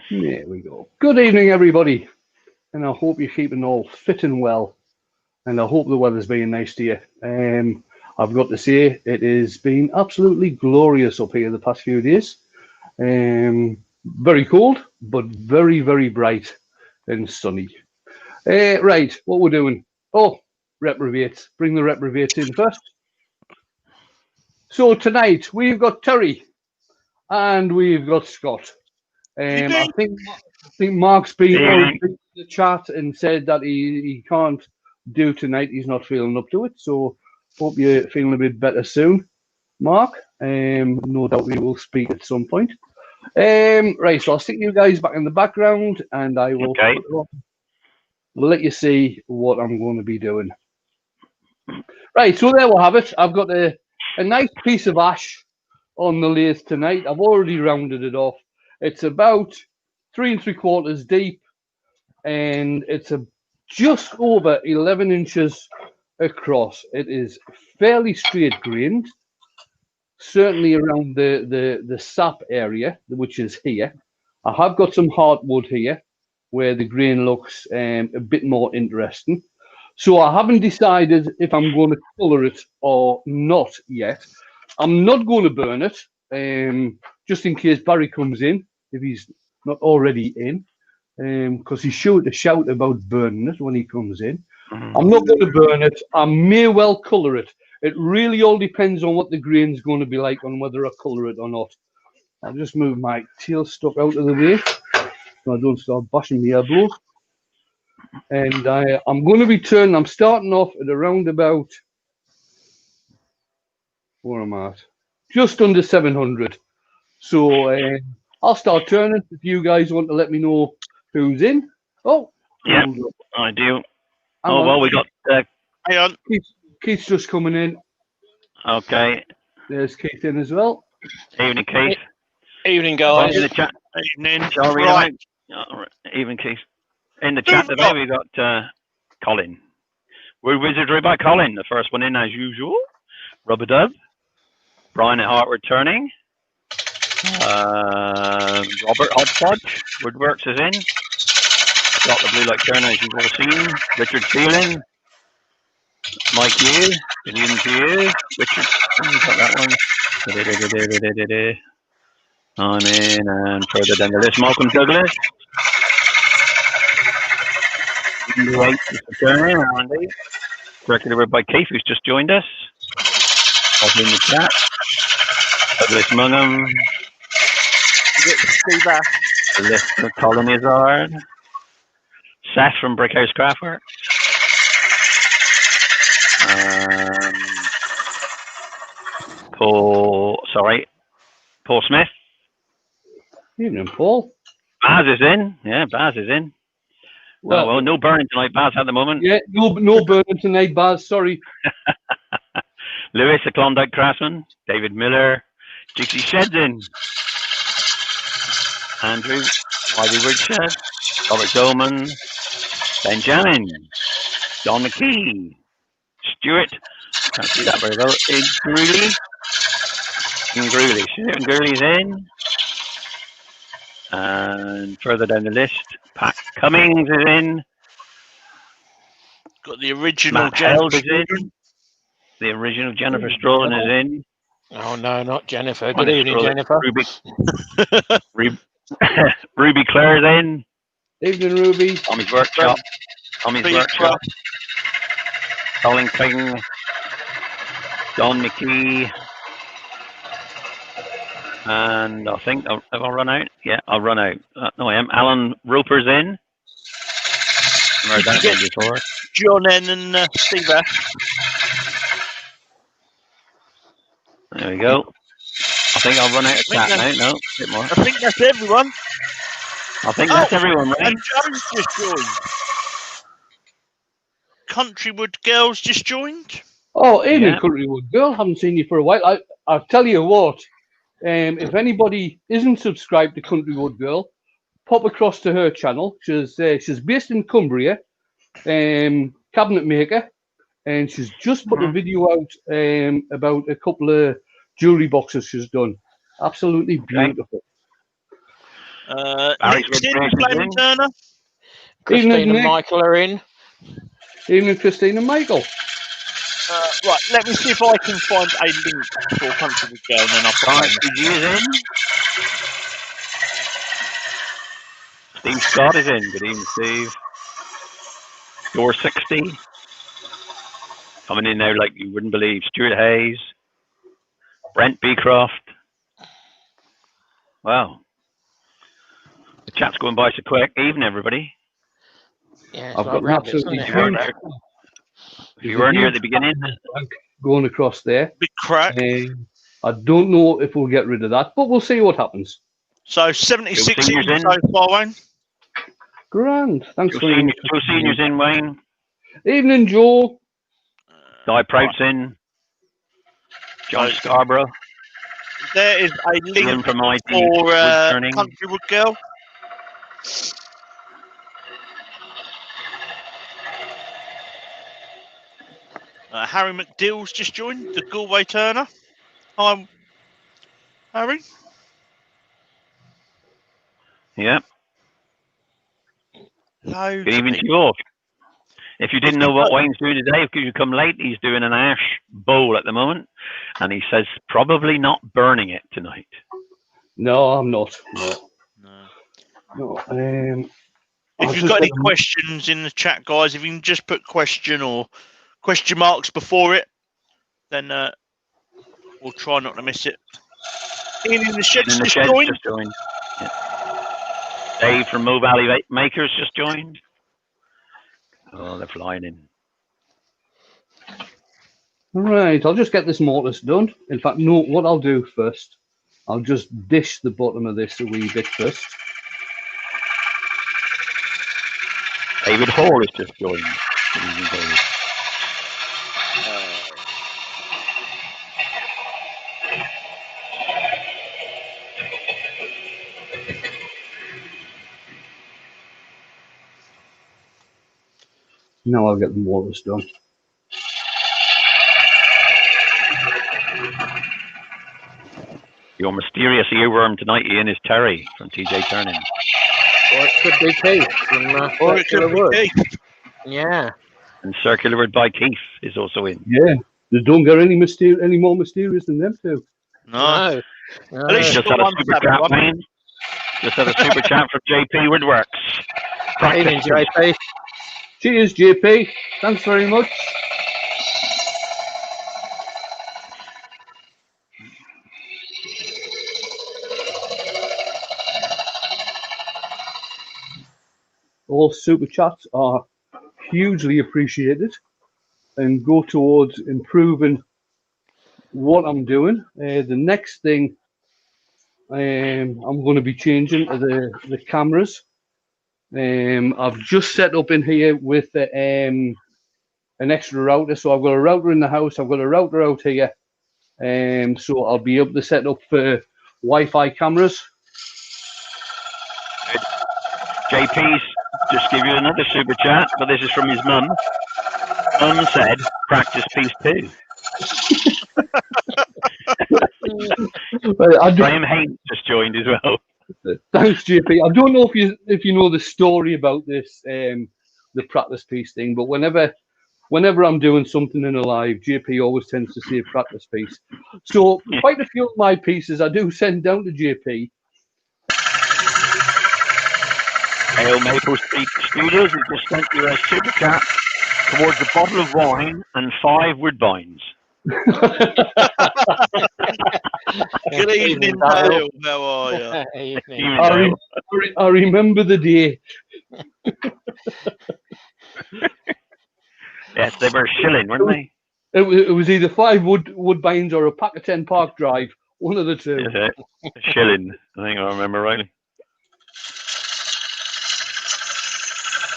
There we go. Good evening, everybody, and I hope you're keeping all fit and well, and I hope the weather's being nice to you. I've got to say, it has been absolutely glorious up here the past few days. Very cold, but very, very bright and sunny. Right, what we're doing? Oh, reprobates. Bring the reprobates in first. So tonight we've got Terry and we've got Scott. I think Mark's been in the chat and said that he can't do tonight. He's not feeling up to it. So hope you're feeling a bit better soon, Mark. No doubt we will speak at some point. Right, so I'll stick you guys back in the background and I will let you see what I'm going to be doing. Right, so there we'll have it. I've got a nice piece of ash on the lathe tonight. I've already rounded it off. It's about 3 3/4 deep, and it's just over 11 inches across. It is fairly straight grained, certainly around the sap area, which is here. I have got some hardwood here, where the grain looks a bit more interesting. So I haven't decided if I'm going to colour it or not yet. I'm not going to burn it, just in case Barry comes in, if he's not already in, because he's sure to shout about burning it when he comes in. I'm not going to burn it. I may well colour it. It really all depends on what the grain's going to be like, on whether I colour it or not. I'll just move my tail stuck out of the way so I don't start bashing the elbows. And I'm going to be turning. I'm starting off at around about, where am I at? Just under 700. So I'll start turning if you guys want to let me know who's in. Oh, yeah, I do. Oh, well, we got. Hang on. Keith's just coming in. Okay. There's Keith in as well. Evening, Keith. Evening, guys. In the chat. Evening. Right. Evening, Keith. In the chat today, we got Colin. We're wizardry by Colin. The first one in, as usual. Rubber Dub. Brian at Hartwood Turning. Robert Hodgepodge. Woodworks is in. Got the Blue Light Turner, as you've all seen. Richard Phelan. Mike Yu. Good evening to you. Richard. You got that one. I'm in, and further down the list, Malcolm Douglas. Right, Turner, Andy. Directed over by Keith, who's just joined us. Also in the chat. Douglas Mungham. The list of Colin Izzard. Seth from Brickhouse Craftworks. Paul Smith. Evening, Paul. Baz is in. Yeah, Baz is in. Well, no burning tonight, Baz, at the moment. Yeah, no burning tonight, Baz. Sorry. Lewis, the Klondike Craftsman. David Miller. Dixie Shed's in. Andrew. Whitey Woodshed. Robert Dolman. Benjamin. John McKee. Stuart. Can't see that very well. Gruely. Stuart Gruely's in. And further down the list, Pat Cummings is in. Got the original Matt Held is in. The original Jennifer Strolin is in. Oh no, not Jennifer. Good evening, Jennifer. Ruby Clare's in. Evening, Ruby. Tommy's Workshop. Colin King. Don McKee. And I think, have I run out? Yeah, I'll run out. No, I am. Alan Roper's in. I've heard that name before. John N and Steve. There we go. I think I'll run out of chat now. No, a bit more. I think that's everyone. I think that's everyone, right? And Joe's just joined. Countrywood Girls just joined. Oh, evening, Countrywood Girl. Haven't seen you for a while. I'll tell you what. If anybody isn't subscribed to Countrywood Girl, pop across to her channel. She's based in Cumbria, cabinet maker, and she's just put a video out about a couple of jewellery boxes she's done. Absolutely beautiful. Barry's Nick's in, registration Flame in. Turner. Christine Evening, and Nick. Michael are in. Evening, Christine and Michael. Right, let me see if I can find a link for Country Wood Girl, and then I'll put Barry that in. PG is in. Steve Scott is in. Good evening, Steve. Door 60. Coming in now like you wouldn't believe. Stuart Hayes. Brent Beecroft. Wow. The chat's going by so quick. Evening, everybody. Yeah, I've got an absolutely If you weren't huge. here, if you weren't here at the beginning, going across there. Big crack. I don't know if we'll get rid of that, but we'll see what happens. So 76 Seniors in in. so far, Wayne. Grand. Thanks Joe very much. Seniors in, Wayne. Evening, Joe. Di Prout's in. John Scarborough. There is a Ian link from IT. for Turning. Country Wood Girl. Harry McDill's just joined, the Galway Turner. Hi, Harry. Yeah. Loads Good of evening to people. you all. If you didn't know what Wayne's doing today, if you come late, he's doing an ash bowl at the moment, and he says probably not burning it tonight. No, I'm not. No. I'll If you've just got get any questions in the chat, guys, if you can just put question or question marks before it, then we'll try not to miss it. Ian in the shed's In the just shed joined. just joined. Yeah. Dave from Mo Valley Makers just joined. Oh, they're flying in. Right, I'll just get this mortise done. In fact, no, what I'll do first, I'll just dish the bottom of this a wee bit first. David Hall has just joined. Good evening, David. Now I'll get the mortise done. Your mysterious earworm tonight, Ian, is Terry from TJ Turning. Or it could be Keith from Or it could be Keith. Yeah. And Circular Wood by Keith is also in. Yeah, they don't get any more mysterious than them two. No. No. At least Just you've had got a one super tab, chat, one. Wayne. Just had a super chat from JP Woodworks. Evening, JP. Cheers, JP. Thanks very much. All super chats are hugely appreciated and go towards improving what I'm doing. The next thing I'm going to be changing are the cameras. I've just set up in here with an extra router. So I've got a router in the house. I've got a router out here. So I'll be able to set up Wi-Fi cameras. JP's just give you another super chat, but this is from his mum. Mum said, practice piece 2. Graham Haynes just joined as well. Thanks, JP. I don't know if you know the story about this, the practice piece thing, but whenever I'm doing something in a live, JP always tends to say practice piece. So quite a few of my pieces I do send down to JP. Ale Maple Street Studios has just sent you a super chat towards a bottle of wine and 5 woodbines. Good evening, Dale. How are you? Evening. I remember the day. Yes, they were shilling, weren't they? It was either 5 woodbines or a pack of 10 Park Drive. One of the two. Yes, shilling, I think I remember rightly.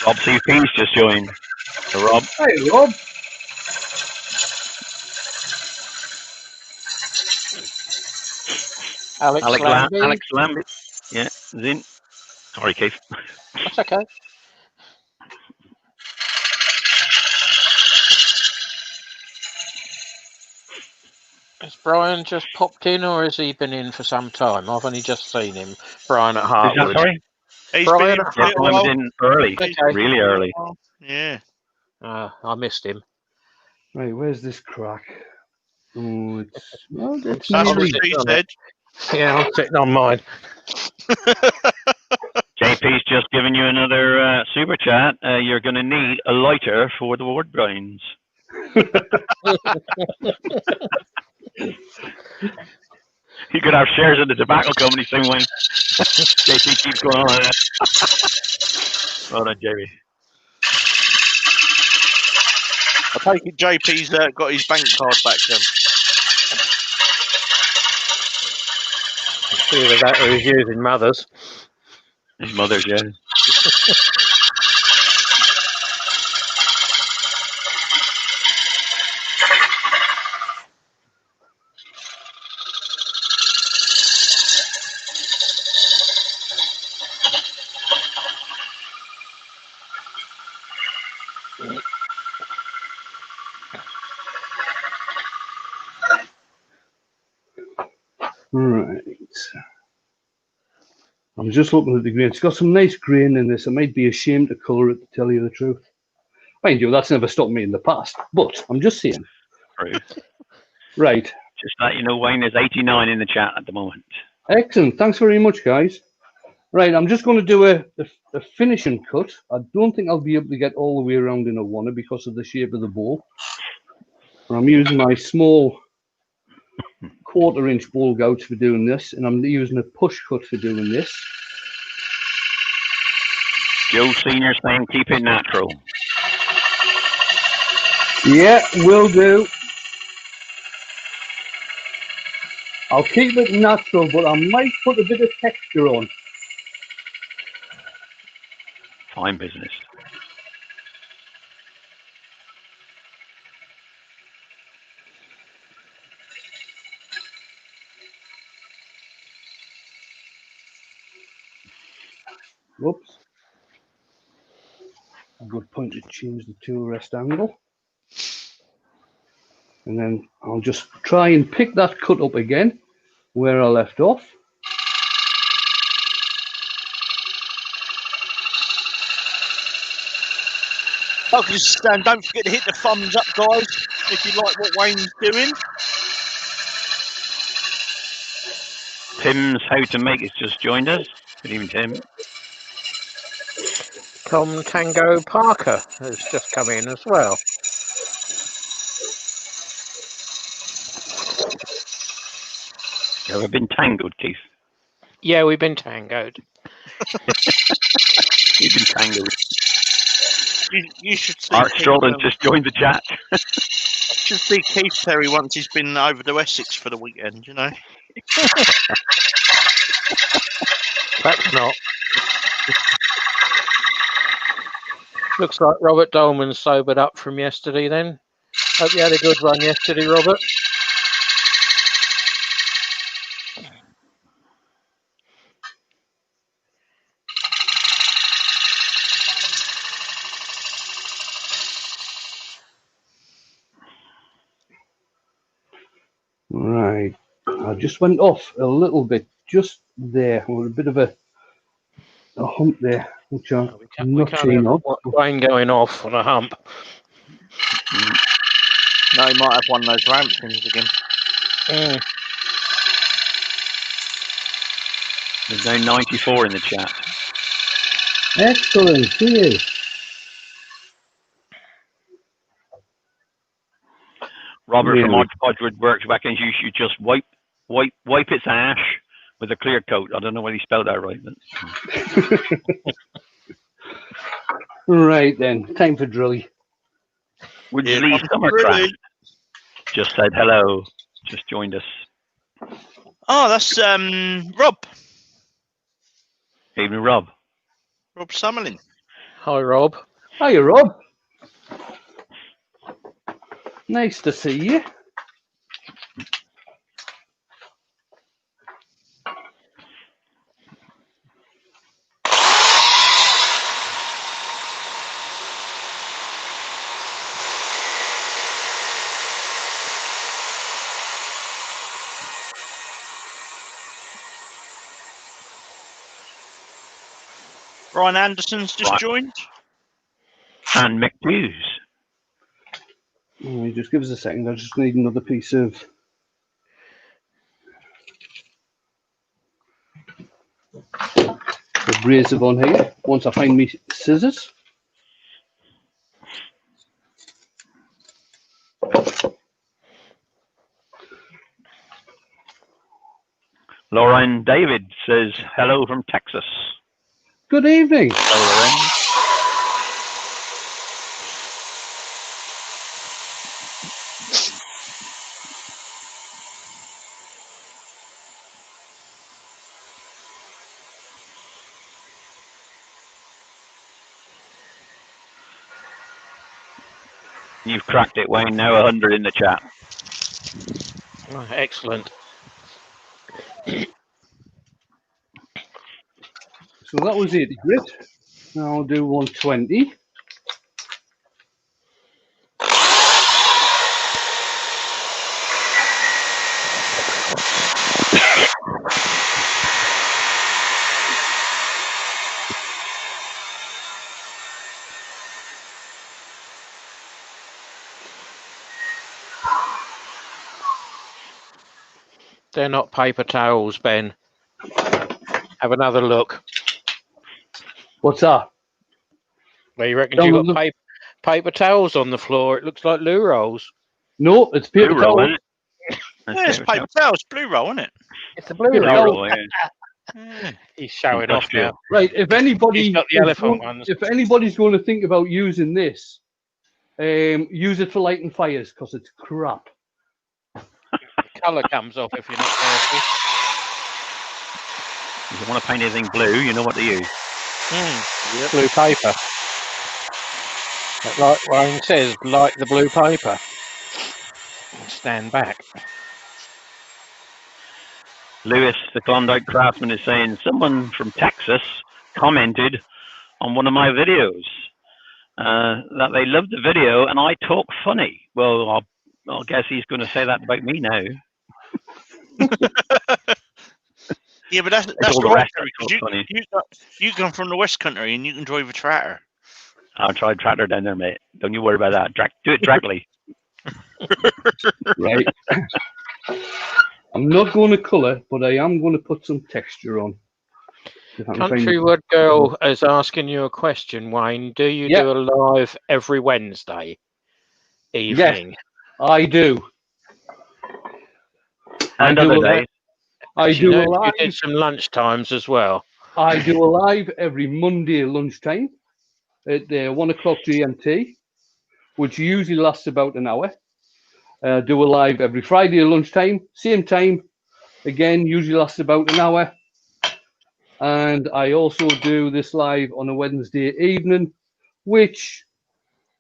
Rob CP's just joined. So Rob. Hey, Rob. Alex Lambie. Yeah, is in. Sorry, Keith. That's okay. Has Brian just popped in, or has he been in for some time? I've only just seen him. Brian at Hartwood. Sorry? He's Brian been in at for a Yeah, little Brian was while. in early, Okay. really early. Yeah. I missed him. Right, where's this crack? Oh, it's well, it's That's what nearly. she on said. Yeah, I'm sitting on mine. JP's just given you another super chat. You're going to need a lighter for the wood grinds. You could have shares in the tobacco company soon, Wayne. JP keeps going on like that. Well done, JP. I take it JP's got his bank card back then. Either that or he's using Mother's. His mother's, yeah. Right. I'm just looking at the grain. It's got some nice grain in this. I might be ashamed to colour it, to tell you the truth. Mind you, that's never stopped me in the past. But I'm just saying. True. Right. Just let you know, Wayne, there's 89 in the chat at the moment. Excellent. Thanks very much, guys. Right, I'm just going to do a finishing cut. I don't think I'll be able to get all the way around in a oneer because of the shape of the bowl. And I'm using my small 1/4 inch bowl gouge for doing this, and I'm using a push cut for doing this. Joe Senior saying keep it natural. Yeah, will do. I'll keep it natural, but I might put a bit of texture on. Fine business. Whoops. A good point to change the tool rest angle. And then I'll just try and pick that cut up again where I left off. And don't forget to hit the thumbs up, guys, if you like what Wayne's doing. Tim's How to Make It just joined us. Good evening, Tim. Tom Tango Parker has just come in as well. You ever been tangled, Keith? Yeah, we've been tangoed. You've been tangled. You should see Art Keith, Strollen just joined the chat. should see Keith Terry once he's been over to Essex for the weekend, you know. Perhaps not. Looks like Robert Dolman's sobered up from yesterday then. Hope you had a good run yesterday, Robert. Right. I just went off a little bit just there. With a bit of a hump there, which I'm not keen on. Wayne going off on a hump. No, he might have one of those ramp things again. There's now 94 in the chat. Excellent. Cheers. Robert Really? from Hodgwood Works reckons you should just wipe its ash with a clear coat. I don't know whether he spelled that right. But... Right then, time for drilly. Woodsley Summercraft just said hello. Just joined us. Oh, that's Rob. Evening, Rob. Rob Summerlin. Hi, Rob. Hiya, Rob. Nice to see you. Brian Anderson's just joined. And Mick Hughes. Just give us a second. I just need another piece of abrasive on here. Once I find me scissors. Lauren David says hello from Texas. Good evening. Hello, Lauren. You've cracked it, Wayne. Now 100 in the chat. Oh, excellent. So that was 80 grit. Now I'll do 120. They're not paper towels, Ben. Have another look. What's that? Well, you reckon you've got paper towels on the floor? It looks like loo rolls. No, it's paper Blue roll, towel. isn't it? Yeah, it's paper towels, blue roll, isn't it? It's a blue Paper roll. towel. Yeah. He's showing off now. Right, if anybody He's got the elephant ones. if anybody's going to think about using this, use it for lighting fires because it's crap. The colour comes off if you're not careful. If you want to paint anything blue, you know what to use. Yep. Blue paper. Like Wayne says, like the blue paper. Stand back. Lewis, the Klondike craftsman, is saying someone from Texas commented on one of my videos that they loved the video and I talk funny. Well, I guess he's going to say that about me now. Yeah, but that's all the right, rest because you come from the West Country and you can drive a tractor. I'll try a tractor down there, mate. Don't you worry about that. Do it dragly. Right. I'm not going to colour, but I am going to put some texture on. Countrywood Girl is asking you a question, Wayne. Do you do a live every Wednesday evening? Yes, I do. And other days. I do a live. You did some lunch times as well. I do a live every Monday lunchtime at 1 o'clock GMT, which usually lasts about an hour. Do a live every Friday lunchtime, same time, again, usually lasts about an hour. And I also do this live on a Wednesday evening, which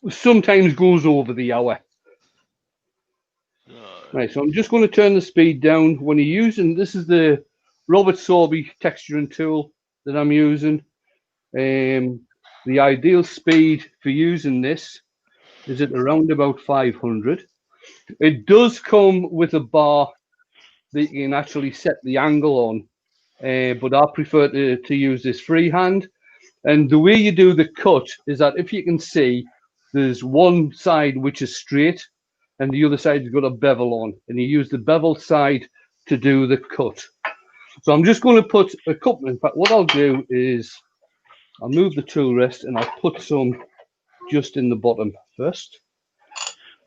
sometimes goes over the hour. Right, so I'm just going to turn the speed down. When you're using, this is the Robert Sorby texturing tool that I'm using. The ideal speed for using this is at around about 500. It does come with a bar that you can actually set the angle on, but I prefer to use this freehand. And the way you do the cut is that if you can see, there's one side which is straight and the other side's got a bevel on, and you use the bevel side to do the cut. So I'm just going to put a couple. In fact, what I'll do is I'll move the tool rest and I'll put some just in the bottom first.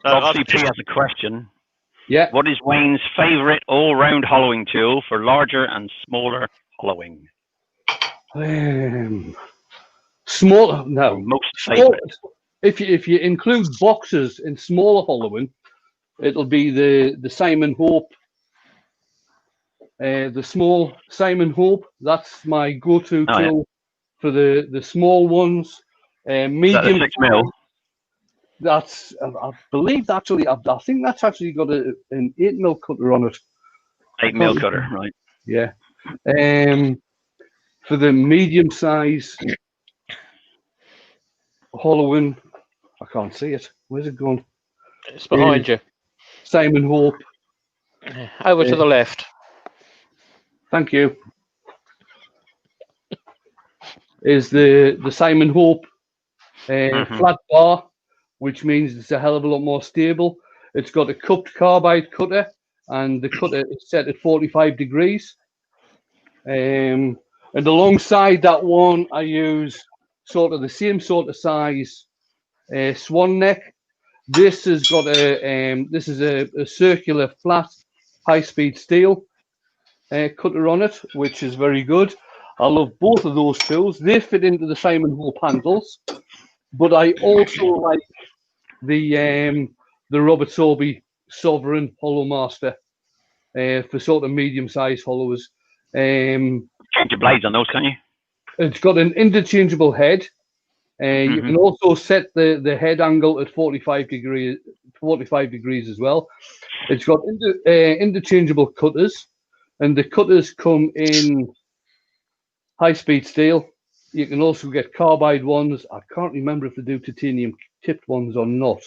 Bob CP has a question. Yeah. What is Wayne's favourite all-round hollowing tool for larger and smaller hollowing? Smaller, no. Most favourite. If you include boxes in smaller hollowing, it'll be the Simon Hope. The small Simon Hope. That's my go-to tool for the small ones. Medium. 6 mil. That's, I believe, actually, I think that's actually got an 8 mil cutter on it. 8 mil cutter, right? Yeah. For the medium size hollowing, I can't see it. Where's it gone? It's behind you. Simon Hope. Over to the left. Thank you. is the Simon Hope flat bar, which means it's a hell of a lot more stable. It's got a cupped carbide cutter, and the cutter is set at 45 degrees. And alongside that one, I use sort of the same sort of size swan neck. This has got this is a circular flat high-speed steel cutter on it, which is very good. I love both of those tools. They fit into the Simon Hope handles, but I also like the Robert Sorby Sovereign Hollow Master for sort of medium-sized hollows. Change your blades on those, can you? It's got an interchangeable head. You can also set the head angle at 45 degrees as well. It's got interchangeable cutters, and the cutters come in high-speed steel. You can also get carbide ones. I can't remember if they do titanium tipped ones or not,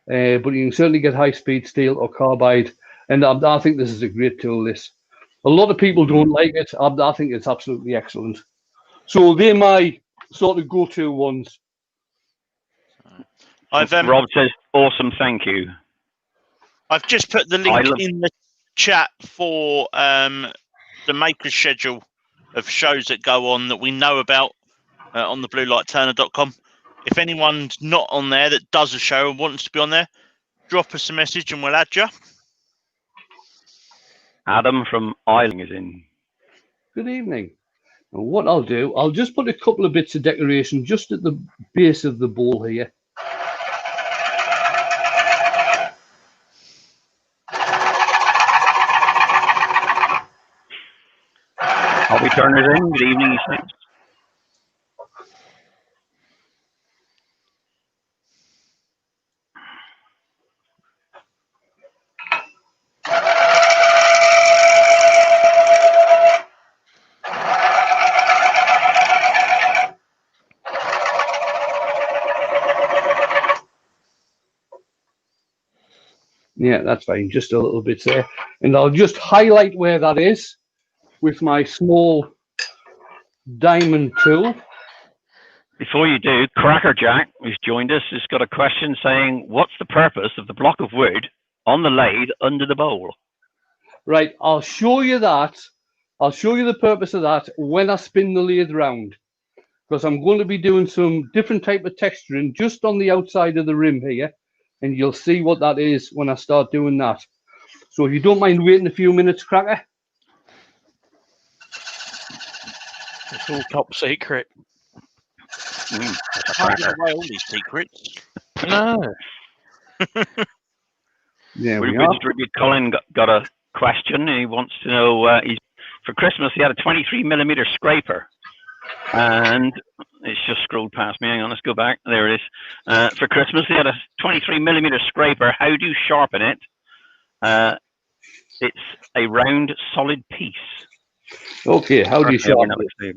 but you can certainly get high-speed steel or carbide. And I think this is a great tool. This, a lot of people don't like it. I think it's absolutely excellent. So they're my sort of go-to ones. Rob says, "Awesome, thank you." I've just put the link in the chat for the maker's schedule of shows that go on that we know about on the bluelightturner.com. If anyone's not on there that does a show and wants to be on there, drop us a message and we'll add you. Adam from Isling is in. Good evening. And what I'll do, I'll just put a couple of bits of decoration just at the base of the bowl here. Hobby Turner's in. Good evening, he says. Yeah, that's fine. Just a little bit there. And I'll just highlight where that is with my small diamond tool. Before you do, Crackerjack, who's joined us, has got a question saying, what's the purpose of the block of wood on the lathe under the bowl? Right, I'll show you that. I'll show you the purpose of that when I spin the lathe round, because I'm going to be doing some different type of texturing just on the outside of the rim here, and you'll see what that is when I start doing that. So if you don't mind waiting a few minutes, Cracker. It's all top secret. I can't give away all these secrets. No. Yeah, we are. Colin got a question. He wants to know, for Christmas he had a 23mm scraper, and it's just scrolled past me. Hang on, let's go back. There it is. For Christmas he had a 23mm scraper. How do you sharpen it? It's a round, solid piece. Okay, how do you sharpen it?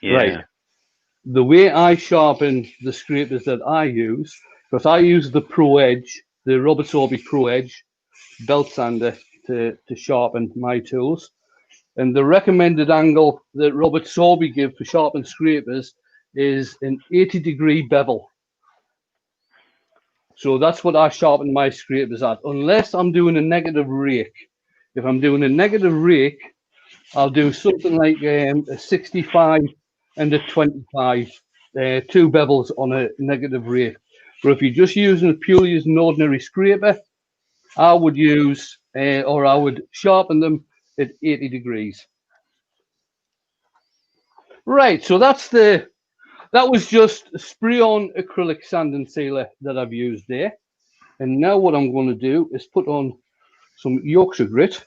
Yeah. Right. The way I sharpen the scrapers that I use, because I use the Pro Edge, the Robert Sorby Pro Edge belt sander to sharpen my tools. And the recommended angle that Robert Sorby gives for sharpened scrapers is an 80-degree bevel. So that's what I sharpen my scrapers at, unless I'm doing a negative rake. If I'm doing a negative rake, I'll do something like a 65 and a 25, two bevels on a negative rake. But if you're just using it purely as an ordinary scraper, I would use, or I would sharpen them at 80 degrees. Right, so that was just a spray-on acrylic sand and sealer that I've used there. And now what I'm going to do is put on some Yorkshire grit,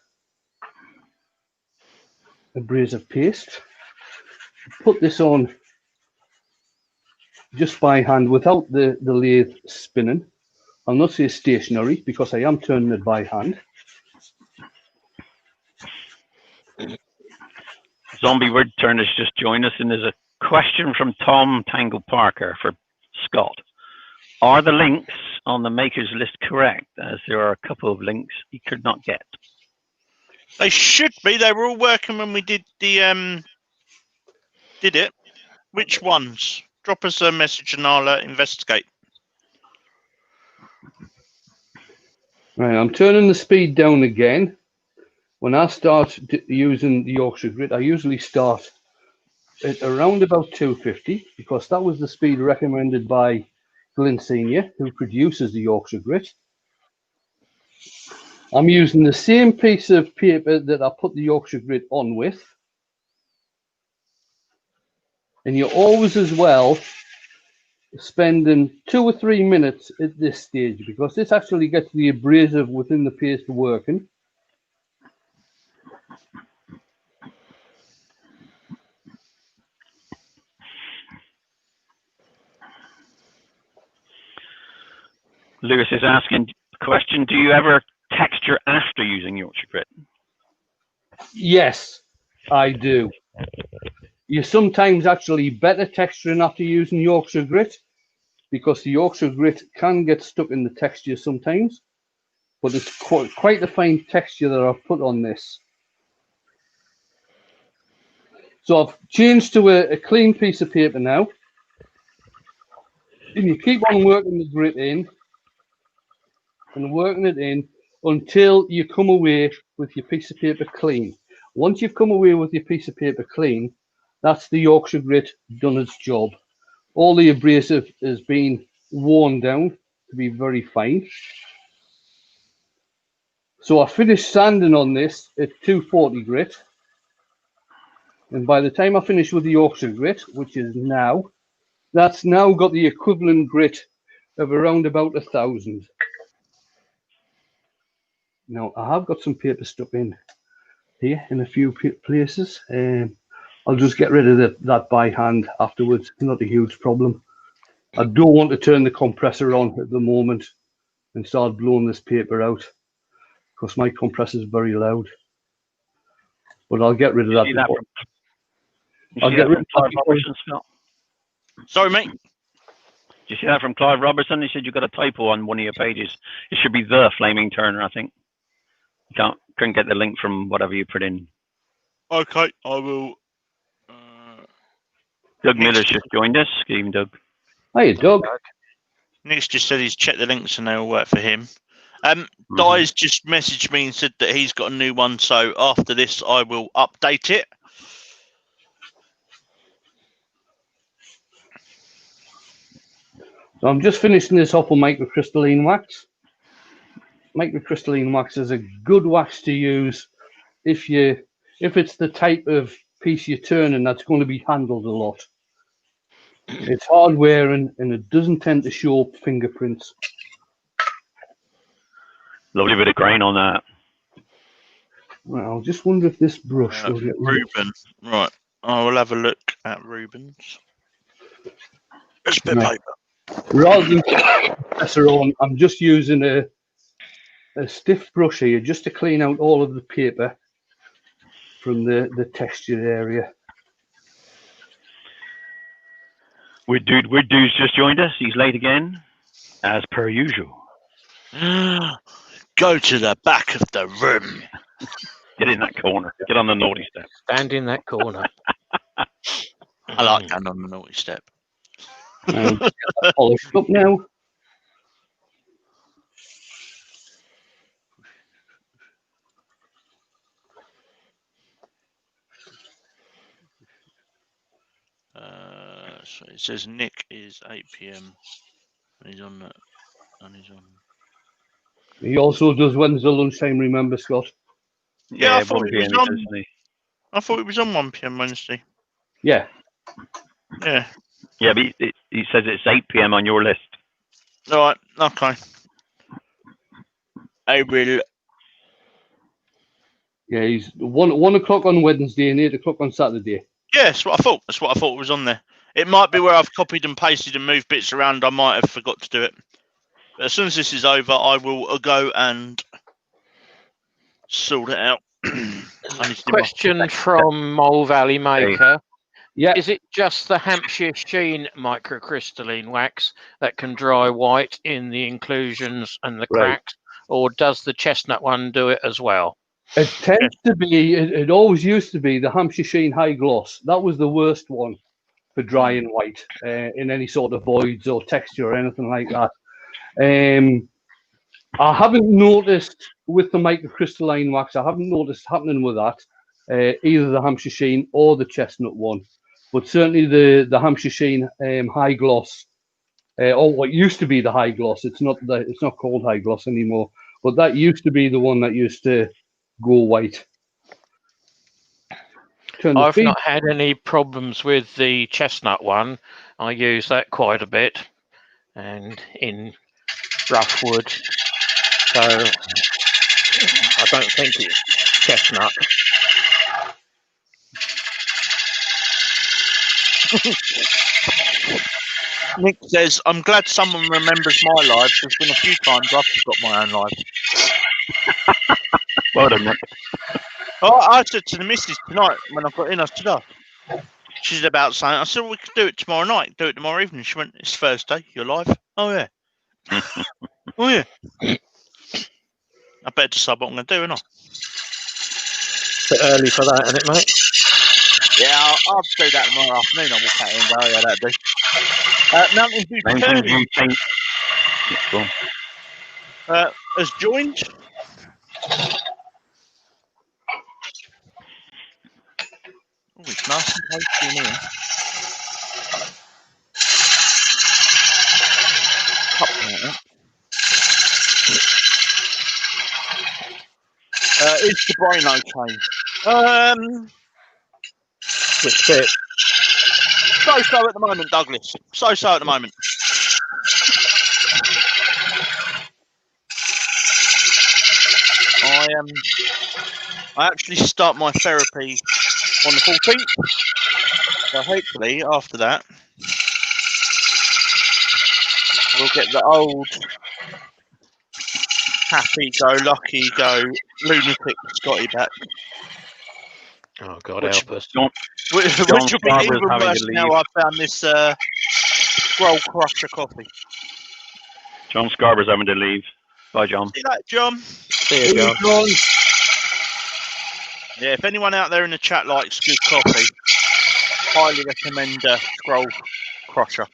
abrasive paste, put this on just by hand without the lathe spinning. I'll not say stationary because I am turning it by hand. Zombie Word Turners just joined us, and there's a question from Tom Tangle Parker for Scott. Are the links on the maker's list correct, as there are a couple of links he could not get? They should be. They were all working when we did the did it. Which ones? Drop us a message and I'll investigate. Right, I'm turning the speed down again. When I start using the Yorkshire grit, I usually start at around about 250 because that was the speed recommended by Glyn Senior, who produces the Yorkshire grit. I'm using the same piece of paper that I put the Yorkshire grit on with. And you're always as well spending 2 or 3 minutes at this stage because this actually gets the abrasive within the paste working. Lewis is asking a question, do you ever texture after using Yorkshire grit? Yes, I do. You're sometimes actually better texturing after using Yorkshire grit because the Yorkshire grit can get stuck in the texture sometimes, but it's quite a fine texture that I've put on this. So I've changed to a clean piece of paper now, and you keep on working the grit in and working it in until you come away with your piece of paper clean. Once you've come away with your piece of paper clean, that's the Yorkshire grit done its job. All the abrasive has been worn down to be very fine. So I finished sanding on this at 240 grit. And by the time I finish with the Yorkshire grit, which is now, that's now got the equivalent grit of around about 1,000. Now, I have got some paper stuck in here in a few places. I'll just get rid of that by hand afterwards. It's not a huge problem. I don't want to turn the compressor on at the moment and start blowing this paper out because my compressor is very loud. But I'll get rid of that. I'll get rid of Clive Robertson, Scott. Sorry, mate. Did you see that from Clive Robertson? He said you got a typo on one of your pages. It should be the Flaming Turner, I think. Couldn't get the link from whatever you put in. Okay, I will. Doug Miller's just joined us. Good evening, Doug. Hey, Doug. Nick's just said he's checked the links and they all work for him. Di's just messaged me and said that he's got a new one, so after this I will update it. So I'm just finishing this off with microcrystalline wax. Microcrystalline wax is a good wax to use if it's the type of piece you're turning that's going to be handled a lot. It's hard wearing and it doesn't tend to show up fingerprints. Lovely bit of grain on that. Well, I just wonder if this brush will get Reuben. Right. I will have a look at Reuben's. It's a bit of paper. Rather than compressor on, I'm just using a stiff brush here just to clean out all of the paper from the textured area. Weird Dude's just joined us. He's late again, as per usual. Go to the back of the room. Get in that corner. Get on the naughty step. Stand in that corner. I like going on the naughty step. Polished up now. So it says Nick is 8 PM and he's on that. And he's on. He also does Wednesday lunchtime, remember, Scott? Yeah, I thought I thought it was on 1 PM Wednesday. Yeah. Yeah. Yeah, but he says it's 8 PM on your list. All right. Okay. I will. Yeah, he's 1 o'clock on Wednesday and 8 o'clock on Saturday. Yeah, that's what I thought. That's what I thought was on there. It might be where I've copied and pasted and moved bits around. I might have forgot to do it. But as soon as this is over, I will go and sort it out. Question from Mole Valley Maker. Yeah. Is it just the Hampshire Sheen microcrystalline wax that can dry white in the inclusions and the cracks, or does the chestnut one do it as well? It tends to be, it always used to be the Hampshire Sheen High Gloss. That was the worst one. for drying white in any sort of voids or texture or anything like that. I haven't noticed with the microcrystalline wax, I haven't noticed happening with that, either the Hampshire Sheen or the chestnut one. But certainly the Hampshire Sheen high gloss, or what used to be the high gloss, it's not called high gloss anymore, but that used to be the one that used to go white. I've not had any problems with the chestnut one. I use that quite a bit, and in rough wood, so I don't think it's chestnut. Nick says, "I'm glad someone remembers my life. There's been a few times I've forgot my own life." Well done, Nick. Oh, I said to the missus tonight when I got in, I said, "Oh, she's about saying." I said, "We could do it tomorrow night. Do it tomorrow evening." She went, "It's Thursday. You're live." Oh yeah. Oh yeah. I better decide what I'm going to do, innit? Bit early for that, isn't it, mate? Yeah, I'll do that tomorrow afternoon. I'll walk out here and go, "Oh yeah, that'll do." Mountain View Mountain View Tank. has joined. Oh, it's nice and tasty in here. Is the brain okay? Which bit? So at the moment, Douglas. So at the moment. I actually start my therapy on the 14th. So hopefully after that we'll get the old happy-go-lucky-go lunatic Scotty back. Oh God, help us! Which will be even worse now I've found this scroll crusher coffee. John Scarborough's having to leave. Bye, John. See that, John? See you, John. Yeah, if anyone out there in the chat likes good coffee, highly recommend Scroll Crusher.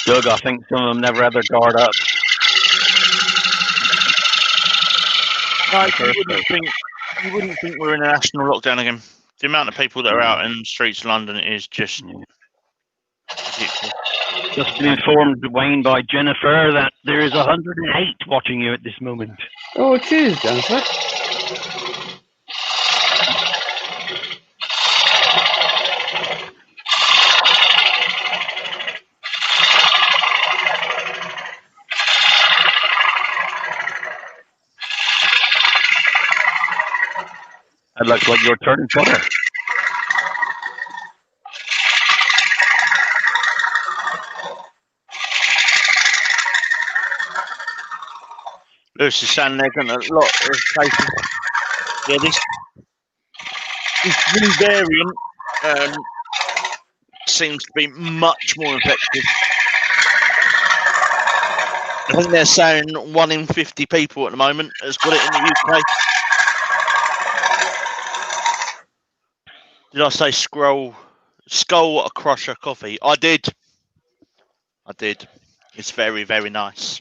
Doug, I think some of them never had their guard up. No, you wouldn't think we're in a national lockdown again. The amount of people that are out in the streets of London is just ridiculous. Just been informed, Wayne, by Jennifer that there is 108 watching you at this moment. Oh, cheers, Jennifer. That looks like your turn butter. Lewis is saying they're going to a lot of cases. Yeah, this new variant seems to be much more effective. I think they're saying 1 in 50 people at the moment has got it in the UK. Did I say skull crusher coffee? I did. It's very, very nice.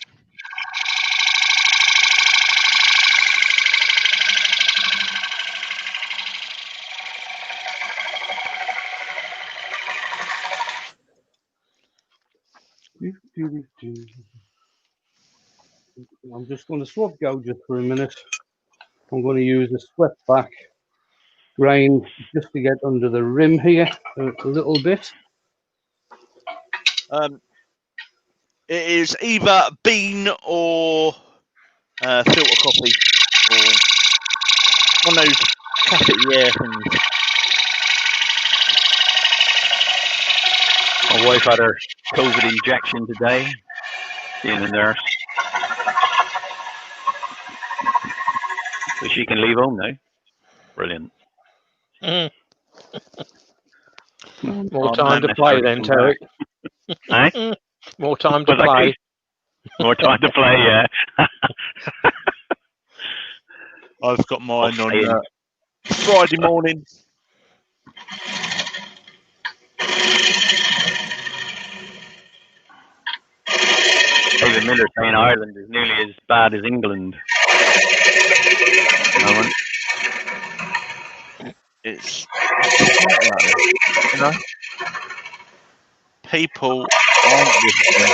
I'm just going to swap gouges for a minute. I'm going to use a swept back grind just to get under the rim here a little bit. It is either bean or filter coffee or one of those cafetiere things. My wife had her COVID injection today, being a nurse. So she can leave home now. Brilliant. More time to play then, Terry. Eh? More time to play. More time to play, yeah. I've got mine on Friday morning. David Miller saying Ireland is nearly as bad as England. It's you know, people aren't listening.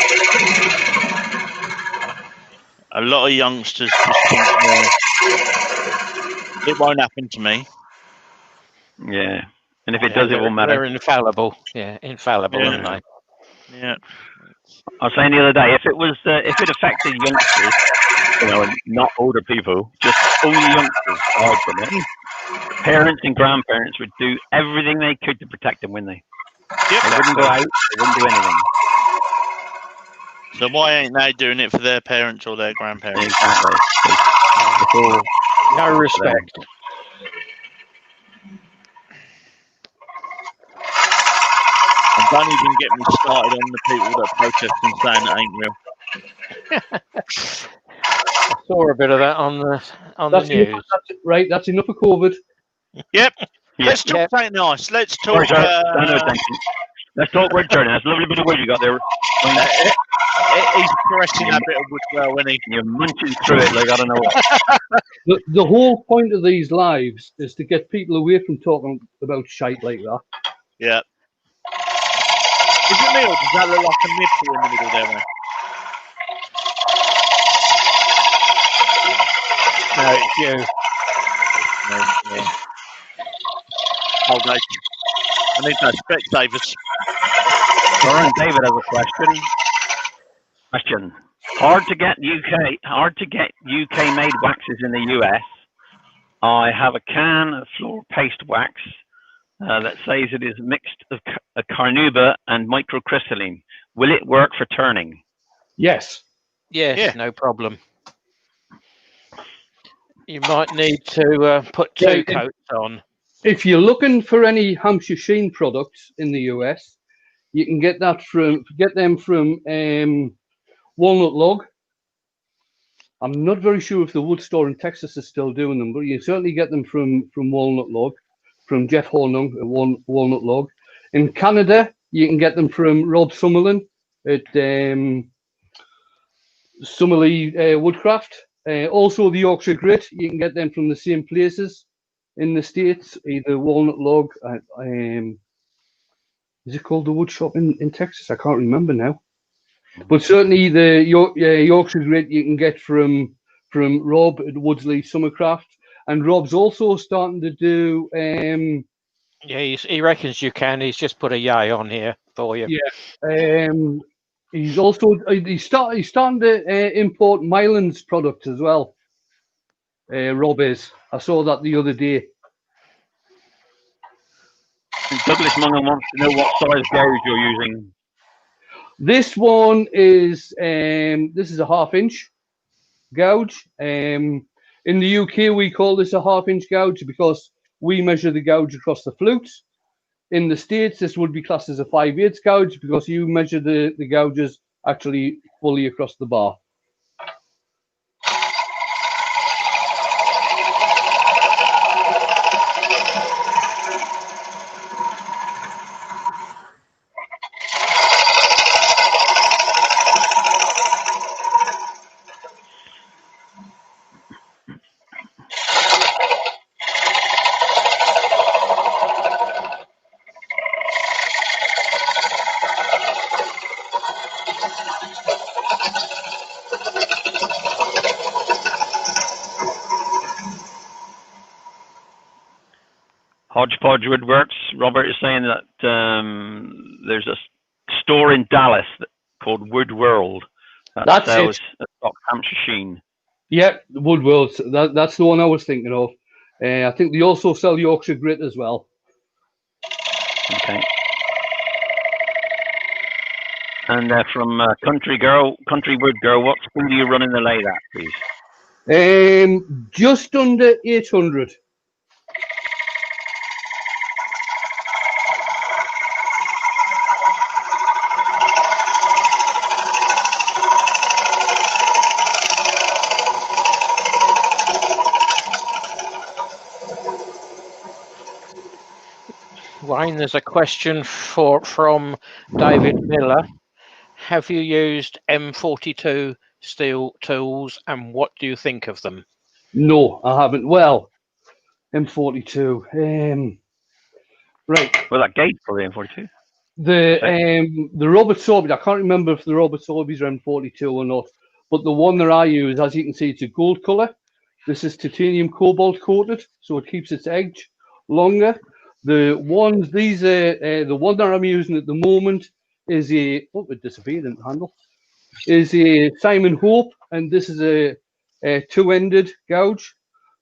A lot of youngsters just think, well, it won't happen to me. Yeah, and if it does, it won't matter. They're infallible. Yeah, infallible, aren't they? Yeah. I was saying the other day, if it affected youngsters, and not older people, just only youngsters died from it, parents and grandparents would do everything they could to protect them, wouldn't they? Yep, they wouldn't go out, they wouldn't do anything. So why ain't they doing it for their parents or their grandparents? Exactly. No respect. And don't even get me started on the people that protest and saying it ain't real. I saw a bit of that on the news. That's enough of COVID. Yep. Let's talk something nice. Let's talk. Let's talk wood turning. That's a lovely bit of wood you got there. He's pressing a bit of wood well, isn't he? You're munching through it like I don't know. The whole point of these lives is to get people away from talking about shite like that. Yeah. Is it me or does that look like a nipple in the middle there, man? No, it's you. No. Hold on. I need no Specsavers. Lauren, David has a question. Hard to get UK made waxes in the US. I have a can of floor paste wax that says it is mixed of a carnauba and microcrystalline. Will it work for turning? Yes. Yes, yeah. No problem. You might need to put two coats on. If you're looking for any Hampshire sheen products in the US, you can get them from Walnut Log. I'm not very sure if the wood store in Texas is still doing them, but you certainly get them from Walnut Log, from Jeff Hornung at Walnut Log. In Canada, you can get them from Rob Summerlin at Summerlee Woodcraft. Also, the Yorkshire Grit, you can get them from the same places in the States, either Walnut Log. Is it called the Wood Shop in Texas? I can't remember now. But certainly the Yorkshire Grit you can get from Rob at Woodsley Summercraft. And Rob's also starting to do... yeah, he reckons you can. He's just put a yay on here for you. Yeah. He's starting to import Mylands products as well. Rob is. I saw that the other day. Douglas Mungan wants to know what size gouge you're using. This one is a 1/2 inch gouge. In the UK, we call this a 1/2 inch gouge because we measure the gouge across the flute. In the States, this would be classed as a 5/8 gouge because you measure the gouges actually fully across the bar. Hodgepodge Woodworks. Robert is saying that there's a store in Dallas called Wood World that sells Hampshire sheen. Yeah, Wood World. That's the one I was thinking of. I think they also sell Yorkshire Grit as well. Okay. And from Country Wood Girl, what speed are you running the lathe at, please? Just under 800. Wayne, there's a question from David Miller. Have you used M42 steel tools, and what do you think of them? No, I haven't. Well, M42. Right. Well, that gate for the M42. The Robert Sorbies, I can't remember if the Robert Sorbies are M42 or not, but the one that I use, as you can see, it's a gold color. This is titanium cobalt coated, so it keeps its edge longer. The ones, these are the one that I'm using at the moment is it disappeared in the handle, is a Simon Hope, and this is a two-ended gouge.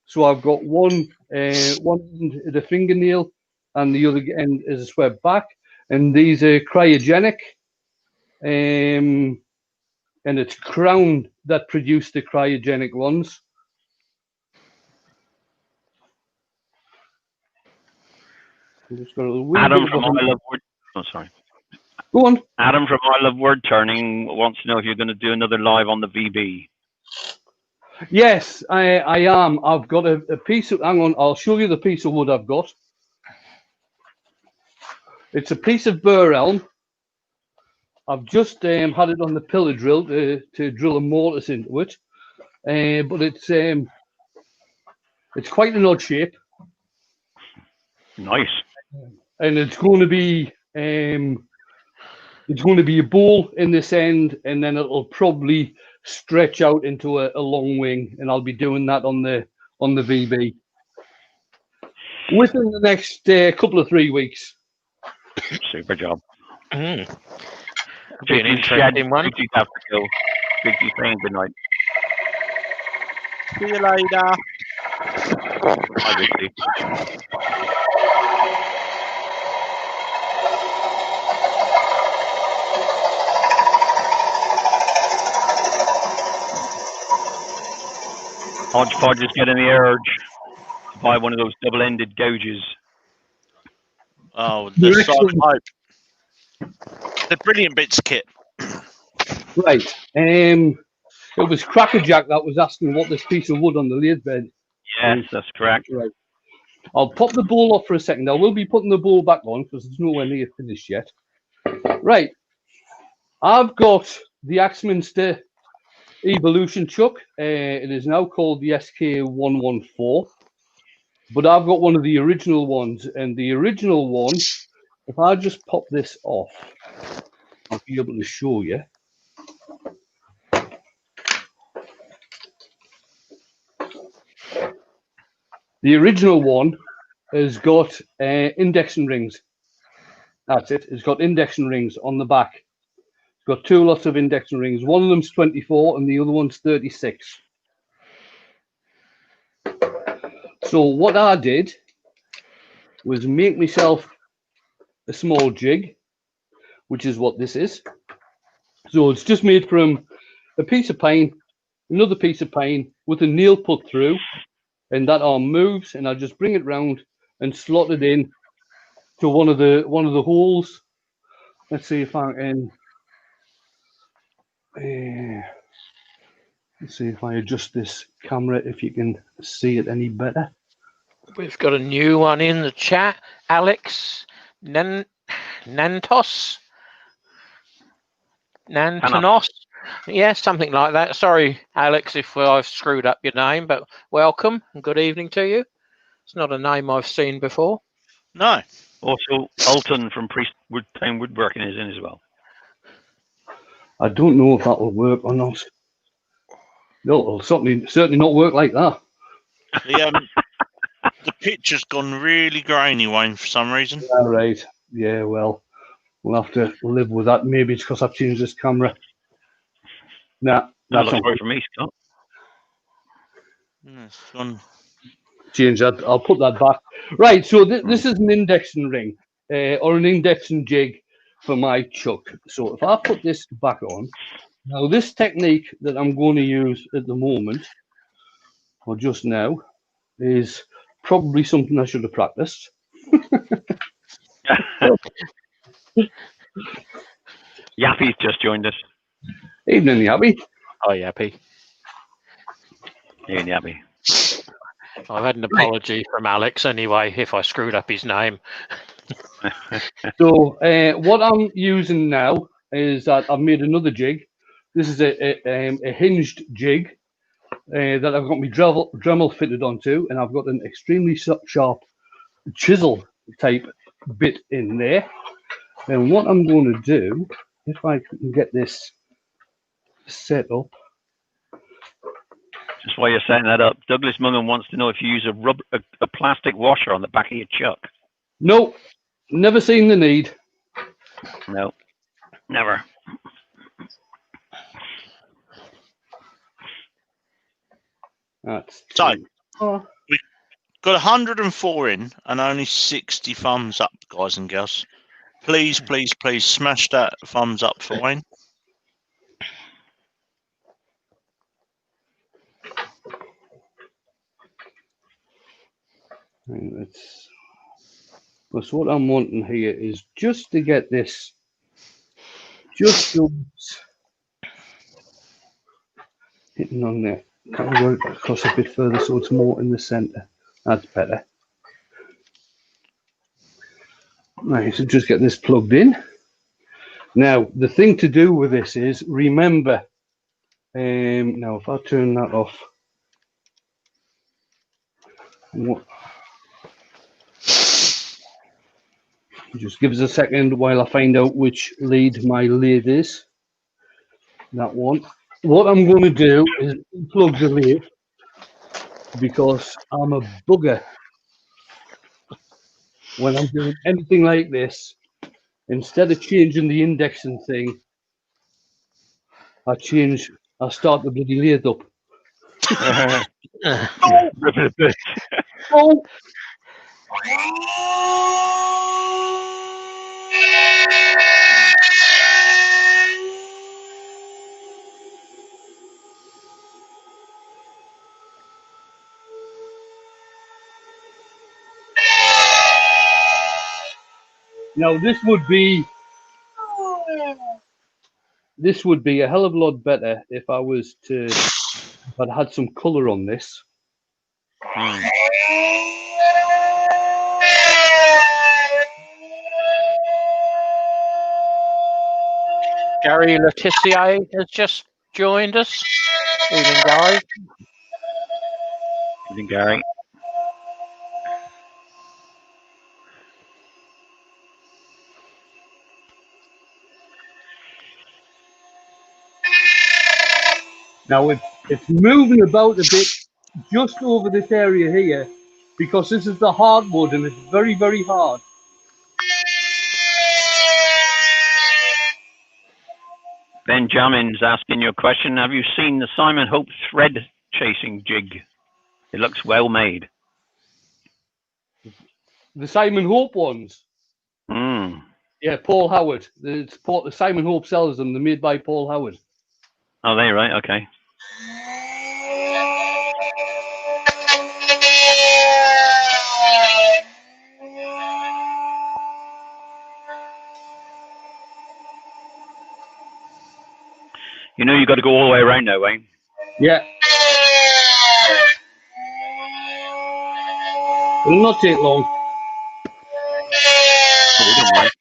So I've got one end at a fingernail, and the other end is a swept back. And these are cryogenic, and it's Crown that produced the cryogenic ones. Adam from I Love Wood. Oh, sorry. Go on. Adam from I Love Word Turning wants to know if you're going to do another live on the VB. Yes, I am. I've got a piece of. Hang on, I'll show you the piece of wood I've got. It's a piece of bur elm. I've just had it on the pillar drill to drill a mortise into it, but it's quite an odd shape. Nice. And it's going to be a bowl in this end, and then it'll probably stretch out into a long wing, and I'll be doing that on the VB within the next couple of 3 weeks. Super job. Be an interesting one. Biggie saying good night. See you later. Bye, Biggie. Hodgepodge is getting the urge to buy one of those double-ended gouges. Oh, the soft hope. The brilliant bits kit. Right. It was Crackerjack that was asking what this piece of wood on the lathe bed. Yes, that's correct. Right. I'll pop the bowl off for a second. I will be putting the bowl back on because it's nowhere near finished yet. Right. I've got the Axminster Evolution chuck. It is now called the SK114. But I've got one of the original ones. And the original one, if I just pop this off, I'll be able to show you. The original one has got indexing rings. That's it. It's got indexing rings on the back. It's got two lots of indexing rings. One of them's 24 and the other one's 36. So what I did was make myself a small jig, which is what this is. So it's just made from a piece of pine, another piece of pine with a nail put through, and that arm moves, and I just bring it round and slot it in to one of the holes. Let's see if I can. Let's see if I adjust this camera, if you can see it any better. We've got a new one in the chat. Alex Nantos. Yeah, something like that. Sorry, Alex, if I've screwed up your name, but welcome and good evening to you. It's not a name I've seen before. No. Also, Alton from Priestwood Woodworking is in as well. I don't know if that will work or not. No, it'll certainly not work like that. The picture's gone really grainy, Wayne, for some reason. Yeah, right. Yeah, well, we'll have to live with that. Maybe it's because I've changed this camera. Nah, that's not great for me, Scott. It's gone. Change that. I'll put that back. Right, so this is an indexing ring or an indexing jig for my chuck. So if I put this back on, now this technique that I'm going to use at the moment, or just now, is probably something I should have practiced. Yappies just joined us. Evening, Yappy. Hi, Yappy. Evening, Yappy. I've had an apology from Alex anyway if I screwed up his name. So what I'm using now is that I've made another jig. This is a hinged jig that I've got my Dremel fitted onto, and I've got an extremely sharp chisel type bit in there. And what I'm going to do, if I can get this set up. Just while you're setting that up, Douglas Mungan wants to know if you use a plastic washer on the back of your chuck. No, never seen the need. No, never. That's So, oh. we've got 104 in and only 60 thumbs up, guys and girls. Please, please, please smash that thumbs up for Wayne. That's what I'm wanting here is just to get this just hitting on there. Can I work across a bit further so it's more in the center? That's better. Right, so just get this plugged in. Now, the thing to do with this is remember, now if I turn that off, just give us a second while I find out which lead my lathe is. That one. What I'm going to do is unplug the lathe because I'm a bugger when I'm doing anything like this. Instead of changing the indexing thing, I start the bloody lathe up. Oh. Now this would be a hell of a lot better if I'd had some colour on this. Gary Letitia has just joined us. Evening, Gary. Evening, Gary. Now it's moving about a bit just over this area here because this is the hardwood and it's very, very hard. Benjamin's asking you a question. Have you seen the Simon Hope thread chasing jig? It looks well made. The Simon Hope ones. Yeah, Paul Howard. The Simon Hope sells them. They're made by Paul Howard. Oh, they right. Okay. You know you got to go all the way around now, Wayne. Yeah. It'll not take long. Oh, we don't mind.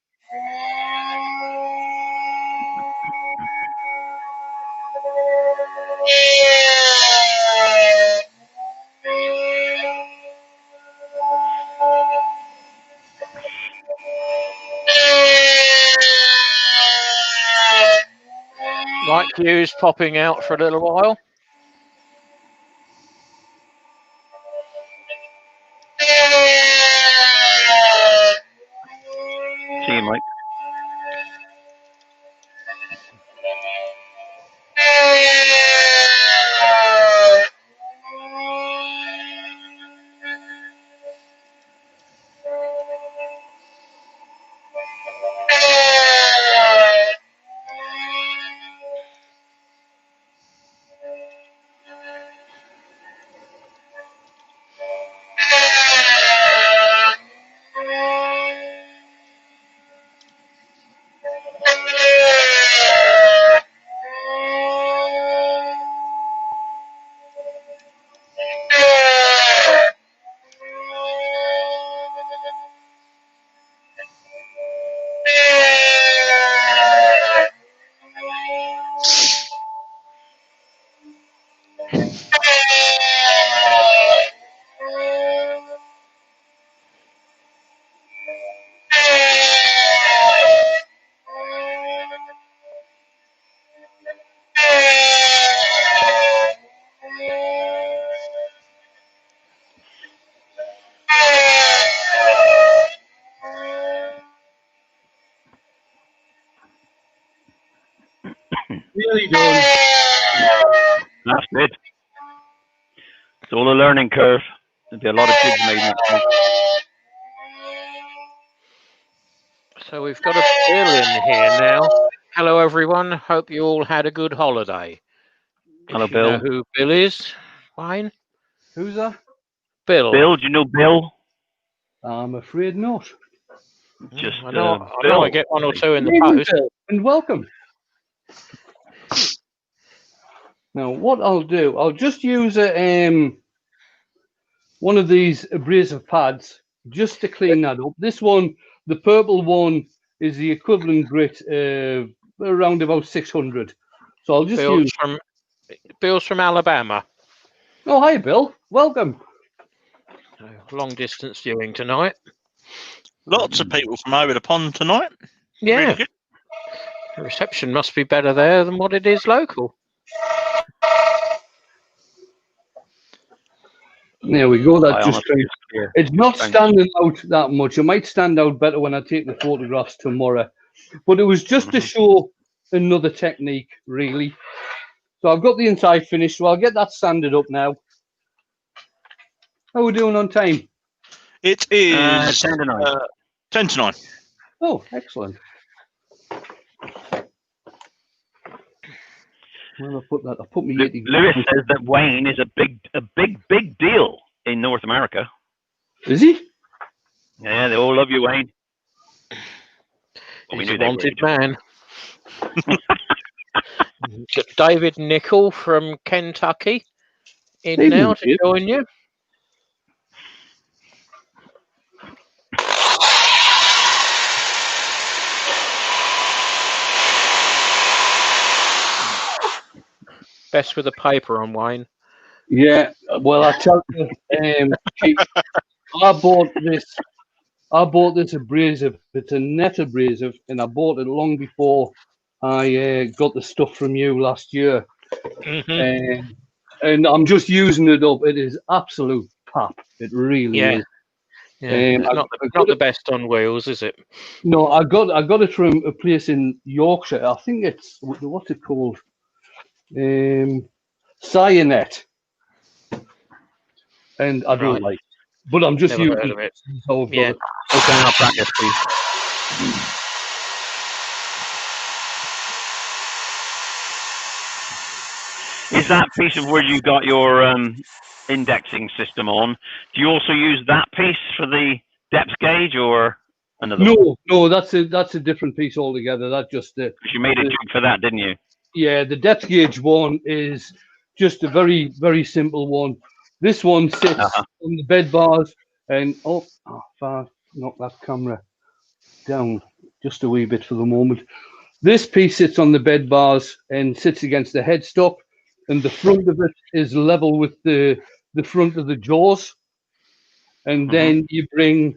Right, Q's popping out for a little while. See you, Mike. Nearly done. That's good. It's all a learning curve. There'll be a lot of jigs made next week. So we've got a Bill in here now. Hello, everyone. Hope you all had a good holiday. Hello, If you know Bill. who Bill is, Wayne? Who's that? Bill. Bill, do you know Bill? I'm afraid not. Just I know Bill. I get one or two in the Good evening, post. Bill, and welcome. Now, what I'll do, I'll just use one of these abrasive pads just to clean that up. This one, the purple one, is the equivalent grit around about 600. So I'll just use. Bill's from Alabama. Oh, hi, Bill. Welcome. Long distance viewing tonight. Lots of people from over the pond tonight. Yeah. Really good. The reception must be better there than what it is local. There we go. That just honestly, yeah. it's not standing out that much. It might stand out better when I take the photographs tomorrow. But it was just to show another technique, really. So I've got the inside finished, so I'll get that sanded up now. How are we doing on time? It is 10 to 9. 10 to 9. Oh, excellent. Where I put that? I put me. Lewis says that Wayne is a big deal in North America. Is he? Yeah, they all love you, Wayne. He's a wanted man. Got David Nickel from Kentucky in now to join you. Best with the paper on, Wayne. Yeah. Well, I tell you, I bought this abrasive. It's a net abrasive, and I bought it long before I got the stuff from you last year. And I'm just using it up. It is absolute pap. It really is. Yeah, not the best on wheels, is it? No, I got it from a place in Yorkshire. I think it's what's it called? Cyanet. And I don't like it. But I'm just Never using heard of it. So Yeah. Okay, I'll practice, please. Is that piece of wood you got your indexing system on? Do you also use that piece for the depth gauge or another one? No, that's a different piece altogether. That just You made a jig for that, didn't you? Yeah, the depth gauge one is just a very, very simple one. This one sits on the bed bars, and if I knock that camera down just a wee bit for the moment. This piece sits on the bed bars and sits against the headstock, and the front of it is level with the front of the jaws. And then you bring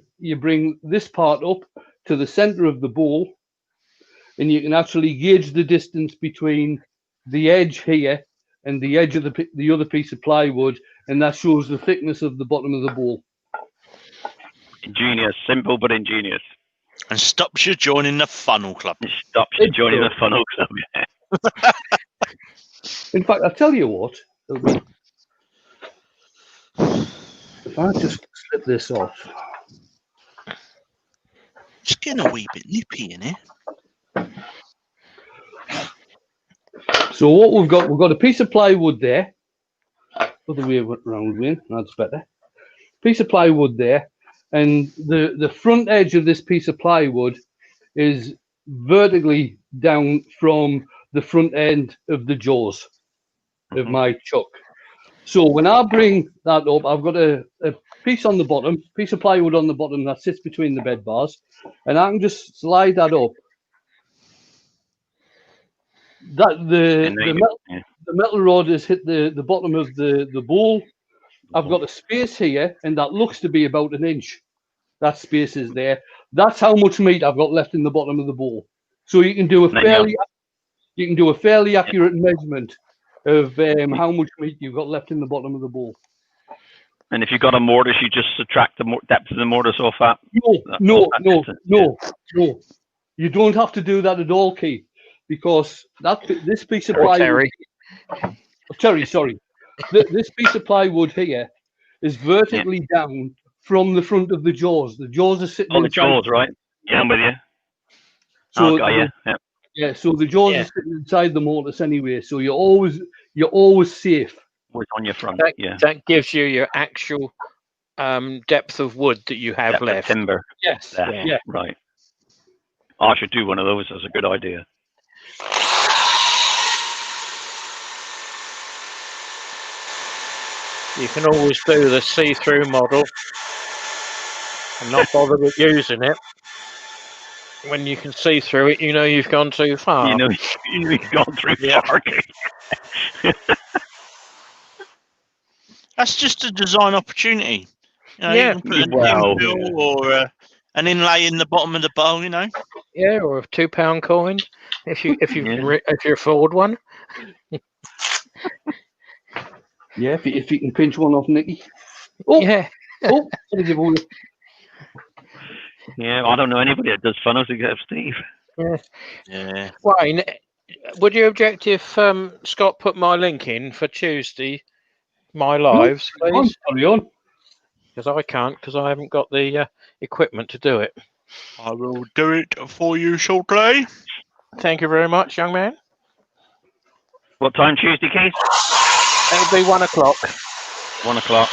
this part up to the center of the bowl, and you can actually gauge the distance between the edge here and the edge of the other piece of plywood, and that shows the thickness of the bottom of the bowl. Ingenious, simple but ingenious. And stops you joining the funnel club. It stops you joining the funnel club, yeah. In fact, I'll tell you what. If I just slip this off. Just getting a wee bit nippy in here. So what we've got a piece of plywood there. Other way around, Wayne. That's better. Piece of plywood there, and the front edge of this piece of plywood is vertically down from the front end of the jaws of my chuck. So when I bring that up, I've got a piece on the bottom, piece of plywood on the bottom that sits between the bed bars, and I can just slide that up. That the metal rod has hit the bottom of the bowl. I've got a space here, and that looks to be about an inch. That space is there. That's how much meat I've got left in the bottom of the bowl. So you can do a fairly accurate measurement of how much meat you've got left in the bottom of the bowl. And if you've got a mortise, you just subtract the depth of the mortise off that. No. You don't have to do that at all, Keith. because this piece of Or plywood, Terry. sorry, this piece of plywood here is vertically down from the front of the jaws. The jaws are sitting Oh, the inside. jaws, right? Yeah, I'm with you. So Got you. Yeah. yeah, so the jaws are sitting inside the mortise anyway. So you're always safe. Was on your front. That gives you your actual depth of wood that you have left. Timber. Yes. Yeah. Right. I should do one of those. That's a good idea. You can always do the see-through model and not bother with using it. When you can see through it, you know you've gone too far. You know you've gone too far. That's just a design opportunity. You know, Yeah. you can put an infill or an inlay in the bottom of the bowl. You know. Yeah, or a £2 coin if you if you afford one. Yeah, if you can pinch one off Nicky. Oh yeah. Oh, yeah, I don't know anybody that does funnels except Steve. Yeah. Wayne, would you object if Scott put my link in for Tuesday, my lives, please? Carry on. Because I can't, because I haven't got the equipment to do it. I will do it for you shortly. Thank you very much, young man. What time Tuesday, Keith? It'll be 1 o'clock. 1 o'clock.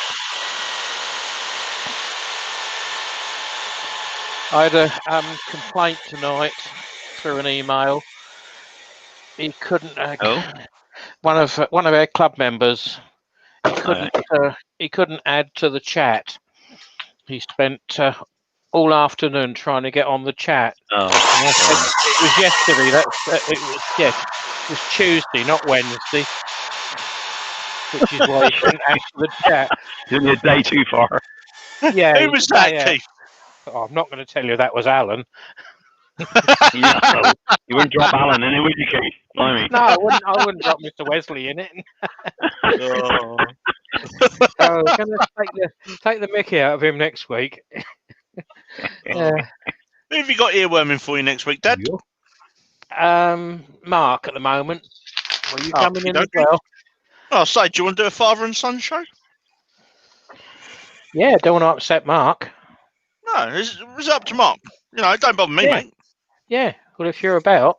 I had a complaint tonight through an email. He couldn't. One of our club members. He couldn't add to the chat. He spent all afternoon trying to get on the chat. Oh. It was yesterday. It was Tuesday, not Wednesday. Which is why he couldn't add to the chat. Isn't it a day too far? Yeah. Who was that, Keith? Oh, I'm not going to tell you that was Alan. No, you wouldn't drop Alan in it, would you, Keith? Blimey. No, I wouldn't drop Mr. Wesley in it. I'm going to take the mickey out of him next week. Who have you got earworming for you next week, Dad? Mark at the moment. Will you coming in as well? Oh, say, do you want to do a father and son show? Yeah, don't want to upset Mark. No, it's up to Mark. You know, don't bother me, mate. Yeah, well, if you're about.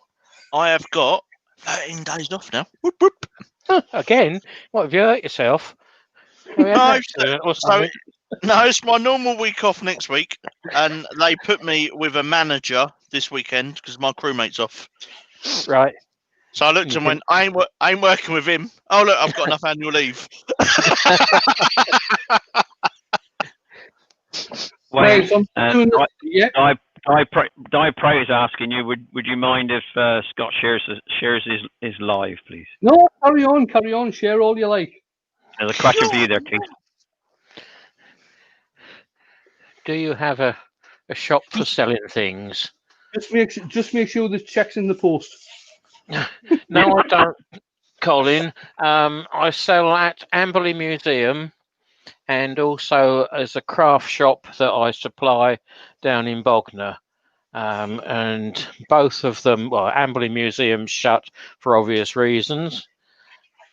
I have got 13 days off now. Whoop, whoop. Again? What, have you hurt yourself? No, it's my normal week off next week, and they put me with a manager this weekend because my crewmate's off. Right. So I looked and went, I ain't working with him. Oh, look, I've got enough annual leave. Wait, Di Pray is asking you, would you mind if Scott shares his live, please? No, carry on, share all you like. There's a question for you there, Keith. Do you have a shop for selling things? Just make sure the check's in the post. No, I don't, Colin. I sell at Amberley Museum and also as a craft shop that I supply down in Bognor. And both of them, well, Amberley Museum's shut for obvious reasons.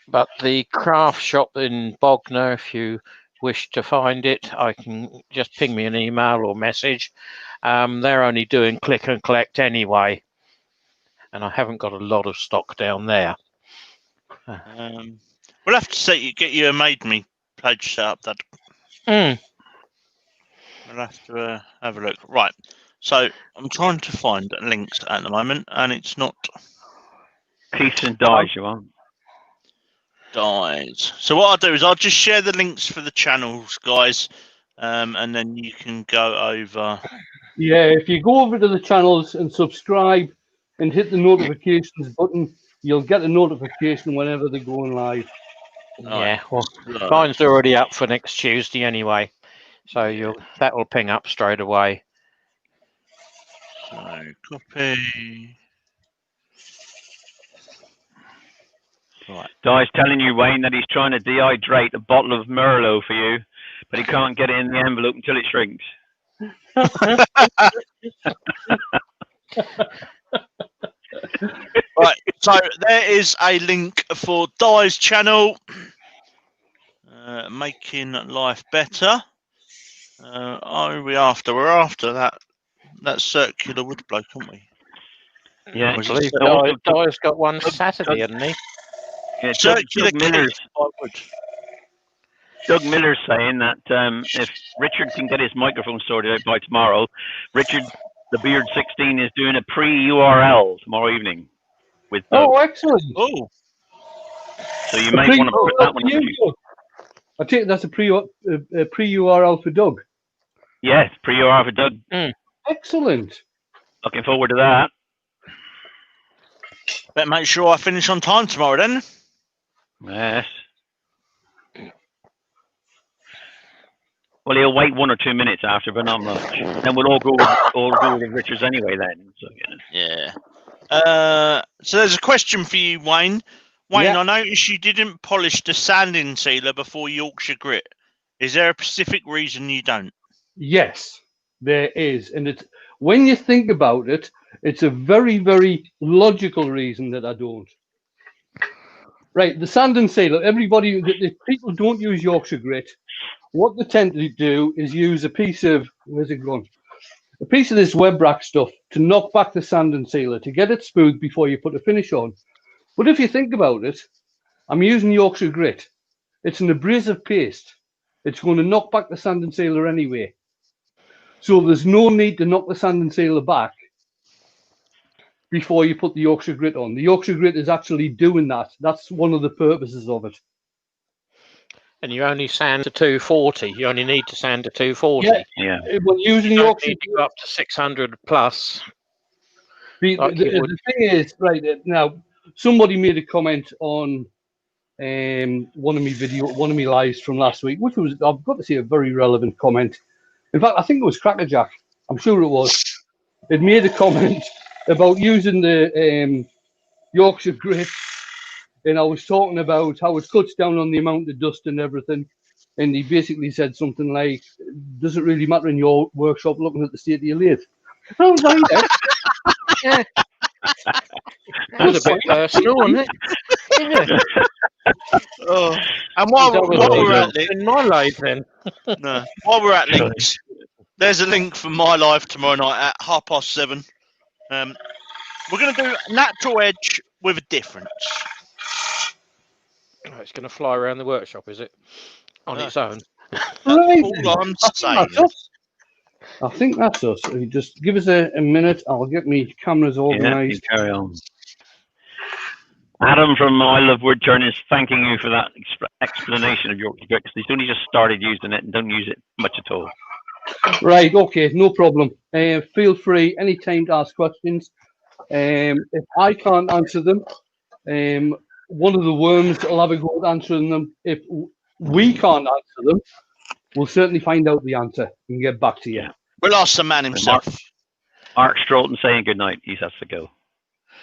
But the craft shop in Bognor, if you wish to find it, I can just ping me an email or message. They're only doing click and collect anyway. And I haven't got a lot of stock down there. We'll have to get you a Made Me page set up, Dad. We'll have to have a look. Right. So I'm trying to find links at the moment, and it's not. Keith and Dies, you want? Dies. So what I'll do is I'll just share the links for the channels, guys, and then you can go over. Yeah, if you go over to the channels and subscribe and hit the notifications button, you'll get a notification whenever they're going live. Yeah, well, mine's already up for next Tuesday anyway, so that'll ping up straight away. So copy. Right. Di's telling you, Wayne, that he's trying to dehydrate a bottle of Merlot for you, but he can't get it in the envelope until it shrinks. Right. So there is a link for Di's channel, making life better. Are we after? We're after that circular wood bloke, aren't we? Yeah, I Was believe it Di's got one Saturday, hasn't he? Yeah, circular Miller's case by wood? Doug Miller's saying that if Richard can get his microphone sorted out by tomorrow, Richard the Beard 16 is doing a pre-URL tomorrow evening with Doug. Oh, excellent. Oh, So you might want to put that one on you. I take that's a pre-URL for Doug. Yes, pre-URL for Doug. Excellent. Looking forward to that. better make sure I finish on time tomorrow then. Yes. Well, he'll wait 1 or 2 minutes after, but not much. Then we'll all go with Richards anyway. Then, so Yeah. So there's a question for you, Wayne. Wayne, Yeah. I noticed you didn't polish the sanding sealer before Yorkshire grit. Is there a specific reason you don't? Yes, there is, and it's when you think about it, it's a very, very logical reason that I don't. Right, the sand and sealer. Everybody, if people don't use Yorkshire grit, what they tend to do is use a piece of where's it gone? A piece of this web rack stuff to knock back the sand and sealer to get it smooth before you put a finish on. But if you think about it, I'm using Yorkshire grit. It's an abrasive paste. It's going to knock back the sand and sealer anyway. So there's no need to knock the sand and sealer back before you put the Yorkshire grit on. The Yorkshire grit is actually doing that. That's one of the purposes of it. And you only sand to 240. You only need to sand to 240. yeah. When using You don't Yorkshire need to go up to 600 plus. The thing is, right now, somebody made a comment on one of my lives from last week, which was, I've got to say, a very relevant comment. In fact, I think it was Crackerjack. I'm sure it was. It made a comment about using the Yorkshire grit, and I was talking about how it cuts down on the amount of dust and everything. And he basically said something like, "Does it really matter in your workshop looking at the state of your lathe?" I was like, Yeah. That was a bit personal, wasn't it? Yeah. Oh, and while we're at links, in my life, then. no, while we're at links, there's a link for my live tomorrow night at 7:30. We're going to do natural edge with a difference. Oh, it's going to fly around the workshop, is it? On its own. right. All I'm saying. I think that's us. Just give us a minute. I'll get my cameras organised. Yeah, carry on. Adam from I Love Woodturn is thanking you for that explanation of Yorkshire grit, because he's only just started using it and don't use it much at all. Right, okay, no problem. Feel free anytime to ask questions. If I can't answer them, one of the worms will have a go at answering them. If we can't answer them, we'll certainly find out the answer and get back to you. Yeah. We'll ask the man himself. Mark Stroughton saying good night. He has to go.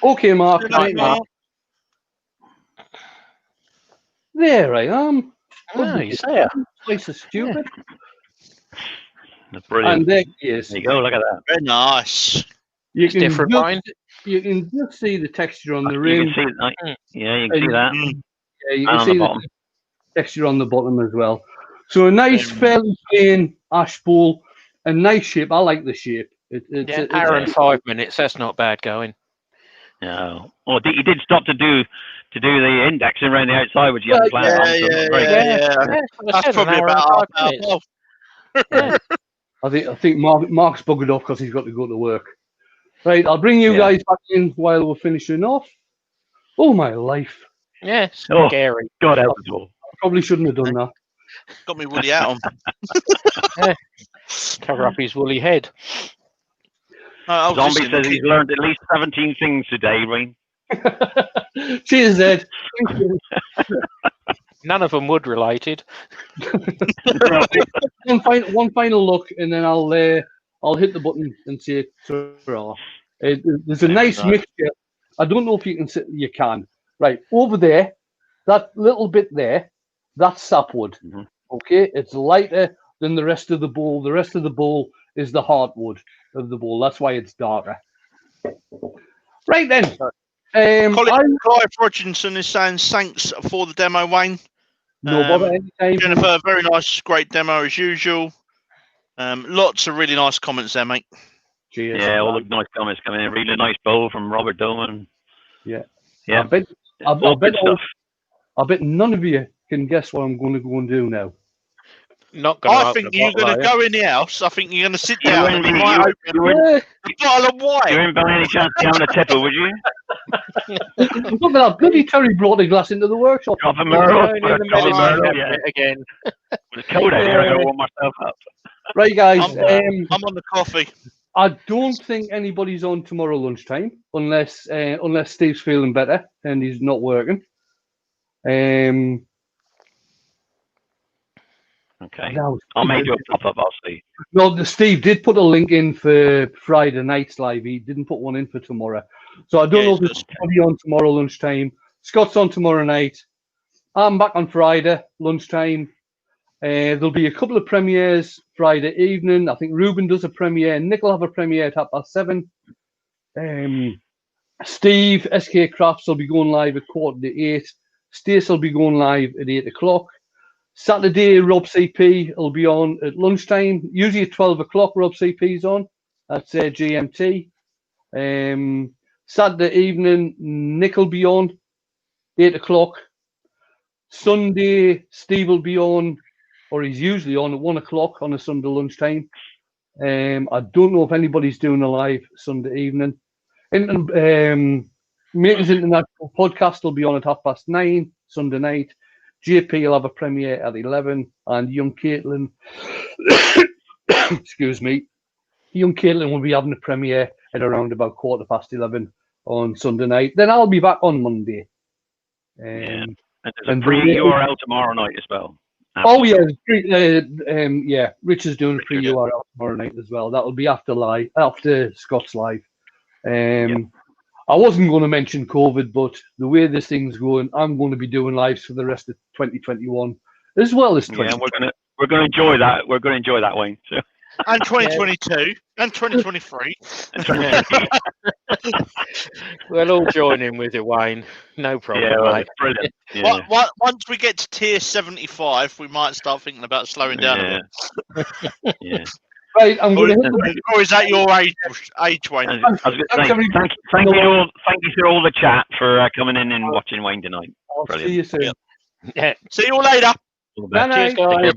Okay, Mark. Good night, Mark. There I am. Oh, he's there. Place is stupid. That's brilliant. And there he is. There you go. Look at that. Very nice. You It's different line. You can just see the texture on the You rim. can see, yeah, you can see that. Yeah, you And can on see the the bottom. texture on the bottom as well. So a nice, fairly plain ash bowl, a nice shape. I like the shape. Yeah, hour and 5 minutes. That's not bad going. No. Oh, he did stop to do the indexing around the outside, which you haven't planned on. So that's great. Yeah. That's probably about half an hour. Yeah. I think Mark's buggered off because he's got to go to work. Right, I'll bring you guys back in while we're finishing off. Oh, my life. Yeah, Oh, scary. God help us all. I probably shouldn't have done that. Got me woolly hat on. Yeah. Cover up his woolly head. Zombie says he's learned at least 17 things today, Wayne. Cheers, Ed. Thank you. None of them wood related. One final look, and then I'll hit the button and say ta-ra. There's a nice mixture. I don't know if you can. Right over there, that little bit there, that's sapwood. Mm-hmm. Okay, it's lighter than the rest of the bowl. The rest of the bowl is the hardwood of the bowl. That's why it's darker. Right then, Clive Rodginson is saying thanks for the demo, Wayne. No bother anytime. Jennifer, very nice, great demo as usual. Lots of really nice comments there, mate. Cheers. Yeah, all the nice comments coming in. Really nice bowl from Robert Doman. Yeah. Yeah. I bet none of you can guess what I'm going to go and do now. Not going to. I think you're going to go in the house. I think you're going to sit down and you might open a bottle of wine. You wouldn't by any chance be having a tipple, would you? Look at that. Bloody Terry brought a glass into the workshop. Drop a Merlot. Yeah. Again. It's cold out here. I'm going to warm myself up. Right, guys. I'm on the coffee. I don't think anybody's on tomorrow lunchtime unless Steve's feeling better and he's not working. Okay. I'll make you a pop-up, I'll see. No, Steve did put a link in for Friday night's live. He didn't put one in for tomorrow. So I don't know if there's somebody on tomorrow lunchtime. Scott's on tomorrow night. I'm back on Friday lunchtime. There'll be a couple of premieres Friday evening. I think Ruben does a premiere. Nick will have a premiere at 7:30. Steve, SK Crafts, will be going live at 7:45. Stace will be going live at 8 o'clock. Saturday, Rob CP will be on at lunchtime. Usually at 12 o'clock, Rob CP's on. That's GMT. Saturday evening, Nick will be on 8 o'clock. Sunday, Steve will be on, or he's usually on at 1 o'clock on a Sunday lunchtime. I don't know if anybody's doing a live Sunday evening. Makers International Podcast will be on at 9:30 Sunday night. JP will have a premiere at 11, and young Caitlin, excuse me, young Caitlin will be having a premiere at around about 11:15 on Sunday night. Then I'll be back on Monday. And there's a pre-URL tomorrow night as well. Oh yeah, Rich is doing a pre-URL tomorrow night as well. That will be after Scott's live. I wasn't going to mention COVID, but the way this thing's going, I'm going to be doing lives for the rest of 2021 as well as 2020. Yeah, we're going to enjoy that. We're going to enjoy that, Wayne. So. And 2022 and 2023. We'll all join in with you, Wayne. No problem. Yeah, mate. Brilliant. Yeah. Once we get to tier 75, we might start thinking about slowing down a bit. Yeah. Right, I'm going to. Or is that your age, Wayne? Thank you for all the chat for coming in and watching Wayne tonight. I'll see you soon. Yeah. See you all later. All the best. Cheers, guys. Bye.